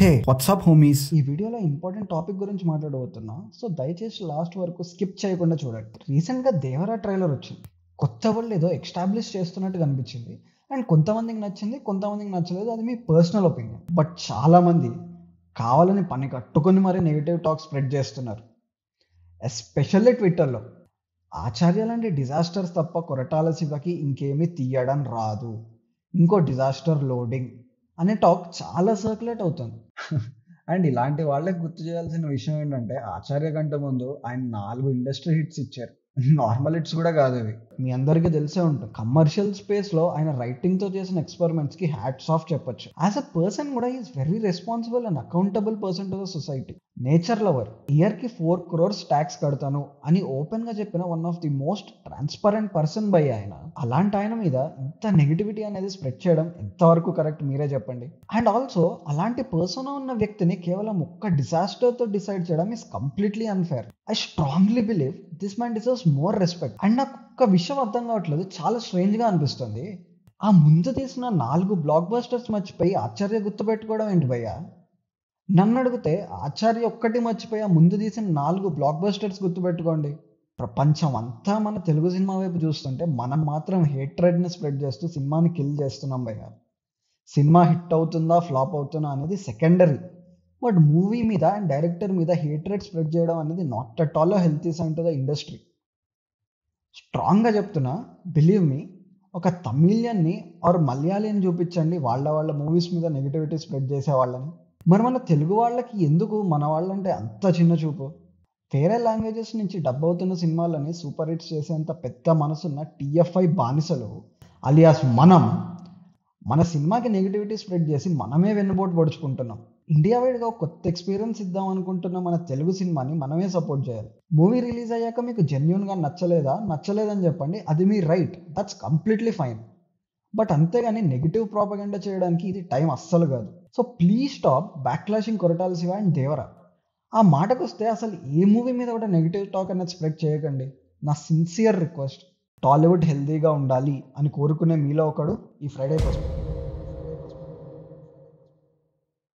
హే WhatsApp హోమీస్. ఈ వీడియోలో important topic గురించి మాట్లాడబోతున్నా. సో దయచేసి లాస్ట్ వరకు స్కిప్ చేయకుండా చూడండి. రీసెంట్గా దేవరా ట్రైలర్ వచ్చింది. కొత్త వాళ్ళు ఏదో ఎస్టాబ్లిష్ చేస్తున్నట్టు కనిపించింది. అండ్ కొంతమందికి నచ్చింది, కొంతమందికి నచ్చలేదు. అది మీ పర్సనల్ ఒపీనియన్. బట్ చాలామంది కావాలని పని కట్టుకొని మరీ నెగిటివ్ టాక్ స్ప్రెడ్ చేస్తున్నారు. ఎస్పెషల్లీ ట్విట్టర్లో. ఆచార్య లాంటి డిజాస్టర్స్ తప్ప కొరటాల శివకి ఇంకేమీ తీయడం రాదు, ఇంకో డిజాస్టర్ లోడింగ్ అనే టాక్ చాలా సర్క్యులేట్ అవుతుంది. అండ్ ఇలాంటి వాళ్ళకి గుర్తు చేయాల్సిన విషయం ఏంటంటే, ఆచార్య కంటే ముందు ఆయన 4 ఇండస్ట్రీ హిట్స్ ఇచ్చారు. నార్మల్ హిట్స్ కూడా కాదు అవి. మీ అందరికీ తెలిసే ఉంటుంది. కమర్షియల్ స్పేస్లో ఆయన రైటింగ్తో చేసిన ఎక్స్పెరిమెంట్స్కి హ్యాట్స్ ఆఫ్ చెప్పొచ్చు. యాజ్ అ పర్సన్ కూడా is very responsible and accountable person to the society. Nature lover. ఇయర్కి 4 crores ట్యాక్స్ కడతాను అని ఓపెన్గా చెప్పిన one of the most transparent person by ఆయన. అలాంటి ఆయన మీద ఇంత నెగిటివిటీ అనేది స్ప్రెడ్ చేయడం ఎంతవరకు కరెక్ట్ మీరే చెప్పండి. అండ్ ఆల్సో అలాంటి పర్సన్ ఉన్న వ్యక్తిని కేవలం ఒక్క డిజాస్టర్తో డిసైడ్ చేయడం is completely unfair. I strongly believe this man deserves more respect. And నాకు ఒక్క విషయం అర్థం కావట్లేదు, చాలా స్ట్రేంజ్గా అనిపిస్తుంది. ఆ ముందు తీసిన 4 బ్లాక్ బస్టర్స్ మర్చిపోయి ఆచార్య గుర్తుపెట్టుకోవడం ఏంటి భయ్యా? నన్ను అడిగితే ఆచార్య ఒక్కటి మర్చిపోయి ఆ ముందు తీసిన 4 బ్లాక్ బస్టర్స్ గుర్తుపెట్టుకోండి. ప్రపంచం అంతా మన తెలుగు సినిమా వైపు చూస్తుంటే మనం మాత్రం హేట్రెడ్ని స్ప్రెడ్ చేస్తూ సినిమాని కిల్ చేస్తున్నాం భయ్య. సినిమా హిట్ అవుతుందా ఫ్లాప్ అవుతుందా అనేది సెకండరీ. బట్ మూవీ మీద అండ్ డైరెక్టర్ మీద హేట్రెడ్ స్ప్రెడ్ చేయడం అనేది not at all healthy sign to the industry. స్ట్రాంగ్గా చెప్తున్నా, బిలీవ్ మీ, ఒక తమిళియన్ని ఆర్ మలయాళీని చూపించండి వాళ్ళ మూవీస్ మీద నెగిటివిటీ స్ప్రెడ్ చేసే వాళ్ళని. మరి మన తెలుగు వాళ్ళకి ఎందుకు మన వాళ్ళంటే అంత చిన్న చూపు? వేరే లాంగ్వేజెస్ నుంచి డబ్ అవుతున్న సినిమాలని సూపర్ హిట్స్ చేసేంత పెద్ద మనసున్న టీఎఫ్ఐ బానిసలు అలియాస్ మన సినిమాకి నెగిటివిటీ స్ప్రెడ్ చేసి మనమే వెన్నుపోటు పొడుచుకుంటున్నాం. ఇండియా వైడ్గా ఒక కొత్త ఎక్స్పీరియన్స్ ఇద్దాం అనుకుంటున్న మన తెలుగు సినిమాని మనమే సపోర్ట్ చేయాలి. మూవీ రిలీజ్ అయ్యాక మీకు జెన్యున్గా నచ్చలేదని చెప్పండి, అది మీ right, that's completely fine. But అంతేగాని నెగిటివ్ ప్రాపగెండా చేయడానికి ఇది టైం అస్సలు కాదు. So please stop backlashing Koratala Siva and Devara. ఆ మాటకు వస్తే అసలు ఏ మూవీ మీద కూడా నెగిటివ్ టాక్ అనేది స్ప్రెడ్ చేయకండి. నా సిన్సియర్ రిక్వెస్ట్. టాలీవుడ్ హెల్తీగా ఉండాలి అని కోరుకునే మీలో ఒకడు ఈ ఫ్రైడే కోసం.